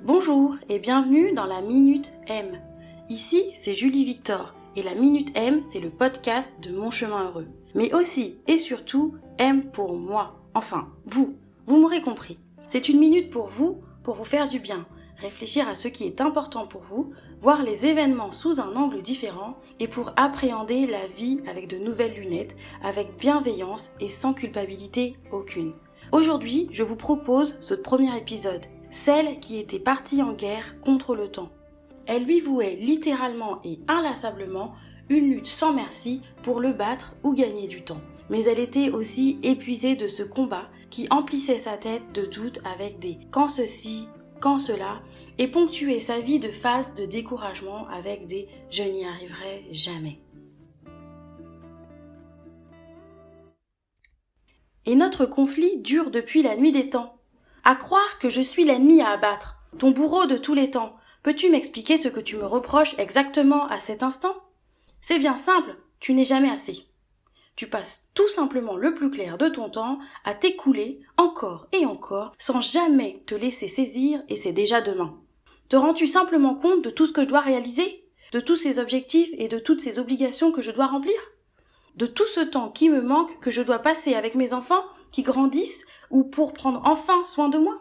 Bonjour et bienvenue dans la Minute M. Ici, c'est Julie Victor et la Minute M, c'est le podcast de Mon Chemin Heureux. Mais aussi et surtout, M pour moi. Enfin, vous m'aurez compris. C'est une minute pour vous faire du bien, réfléchir à ce qui est important pour vous, voir les événements sous un angle différent et pour appréhender la vie avec de nouvelles lunettes, avec bienveillance et sans culpabilité aucune. Aujourd'hui, je vous propose ce premier épisode, celle qui était partie en guerre contre le temps. Elle lui vouait littéralement et inlassablement une lutte sans merci pour le battre ou gagner du temps. Mais elle était aussi épuisée de ce combat qui emplissait sa tête de doutes avec des « quand ceci », quand cela, et ponctuait sa vie de phases de découragement avec des « je n'y arriverai jamais ». Et notre conflit dure depuis la nuit des temps. À croire que je suis l'ennemi à abattre, ton bourreau de tous les temps. Peux-tu m'expliquer ce que tu me reproches exactement à cet instant ? C'est bien simple, tu n'es jamais assez. Tu passes tout simplement le plus clair de ton temps à t'écouler encore et encore sans jamais te laisser saisir et c'est déjà demain. Te rends-tu simplement compte de tout ce que je dois réaliser ? De tous ces objectifs et de toutes ces obligations que je dois remplir ? De tout ce temps qui me manque que je dois passer avec mes enfants qui grandissent ou pour prendre enfin soin de moi ?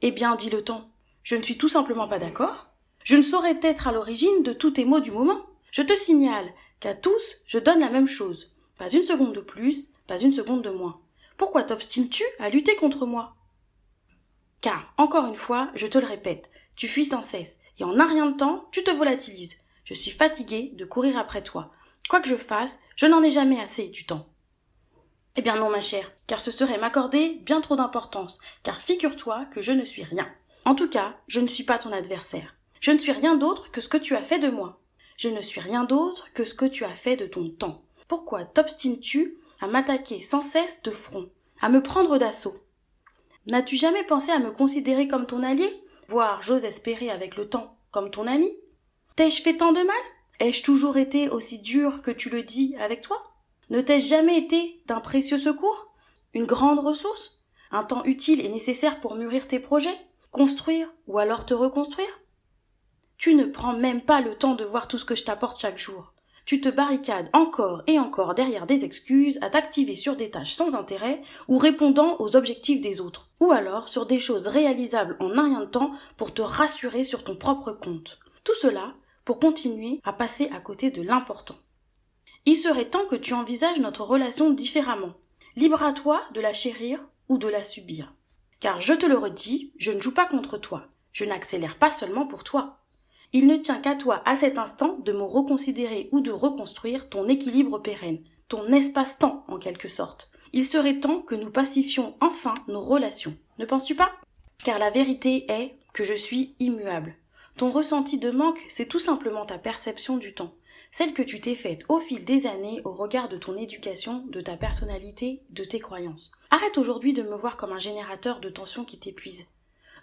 Eh bien, dit le temps, je ne suis tout simplement pas d'accord. Je ne saurais être à l'origine de tous tes maux du moment. Je te signale qu'à tous, je donne la même chose. Pas une seconde de plus, pas une seconde de moins. Pourquoi t'obstines-tu à lutter contre moi ? Car, encore une fois, je te le répète, tu fuis sans cesse, et en un rien de temps, tu te volatilises. Je suis fatiguée de courir après toi. Quoi que je fasse, je n'en ai jamais assez du temps. Eh bien non, ma chère, car ce serait m'accorder bien trop d'importance, car figure-toi que je ne suis rien. En tout cas, je ne suis pas ton adversaire. Je ne suis rien d'autre que ce que tu as fait de moi. Je ne suis rien d'autre que ce que tu as fait de ton temps. Pourquoi t'obstines-tu à m'attaquer sans cesse de front, à me prendre d'assaut ? N'as-tu jamais pensé à me considérer comme ton allié, voire, j'ose espérer avec le temps, comme ton ami ? T'ai-je fait tant de mal ? Ai-je toujours été aussi dur que tu le dis avec toi ? Ne t'ai-je jamais été d'un précieux secours ? Une grande ressource ? Un temps utile et nécessaire pour mûrir tes projets ? Construire ou alors te reconstruire ? Tu ne prends même pas le temps de voir tout ce que je t'apporte chaque jour. Tu te barricades encore et encore derrière des excuses à t'activer sur des tâches sans intérêt ou répondant aux objectifs des autres. Ou alors sur des choses réalisables en un rien de temps pour te rassurer sur ton propre compte. Tout cela pour continuer à passer à côté de l'important. Il serait temps que tu envisages notre relation différemment. Libre à toi de la chérir ou de la subir. Car je te le redis, je ne joue pas contre toi. Je n'accélère pas seulement pour toi. Il ne tient qu'à toi à cet instant de me reconsidérer ou de reconstruire ton équilibre pérenne, ton espace-temps en quelque sorte. Il serait temps que nous pacifions enfin nos relations. Ne penses-tu pas ? Car la vérité est que je suis immuable. Ton ressenti de manque, c'est tout simplement ta perception du temps. Celle que tu t'es faite au fil des années au regard de ton éducation, de ta personnalité, de tes croyances. Arrête aujourd'hui de me voir comme un générateur de tensions qui t'épuise.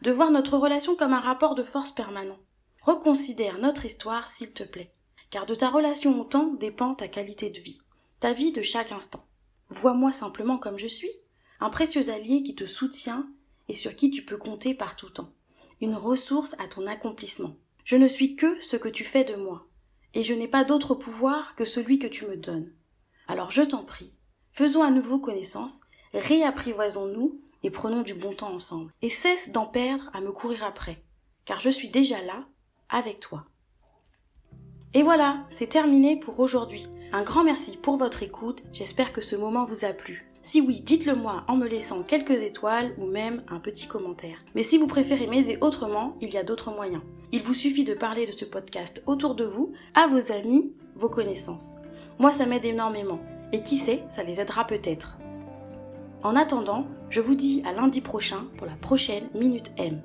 De voir notre relation comme un rapport de force permanent. Reconsidère notre histoire s'il te plaît, car de ta relation au temps dépend ta qualité de vie, ta vie de chaque instant. Vois-moi simplement comme je suis, un précieux allié qui te soutient et sur qui tu peux compter par tout temps, une ressource à ton accomplissement. Je ne suis que ce que tu fais de moi, et je n'ai pas d'autre pouvoir que celui que tu me donnes. Alors je t'en prie, faisons à nouveau connaissance, réapprivoisons-nous et prenons du bon temps ensemble, et cesse d'en perdre à me courir après, car je suis déjà là, avec toi. Et voilà, c'est terminé pour aujourd'hui. Un grand merci pour votre écoute, j'espère que ce moment vous a plu. Si oui, dites-le moi en me laissant quelques étoiles ou même un petit commentaire. Mais si vous préférez m'aider autrement, il y a d'autres moyens. Il vous suffit de parler de ce podcast autour de vous, à vos amis, vos connaissances. Moi, ça m'aide énormément. Et qui sait, ça les aidera peut-être. En attendant, je vous dis à lundi prochain pour la prochaine Minute M.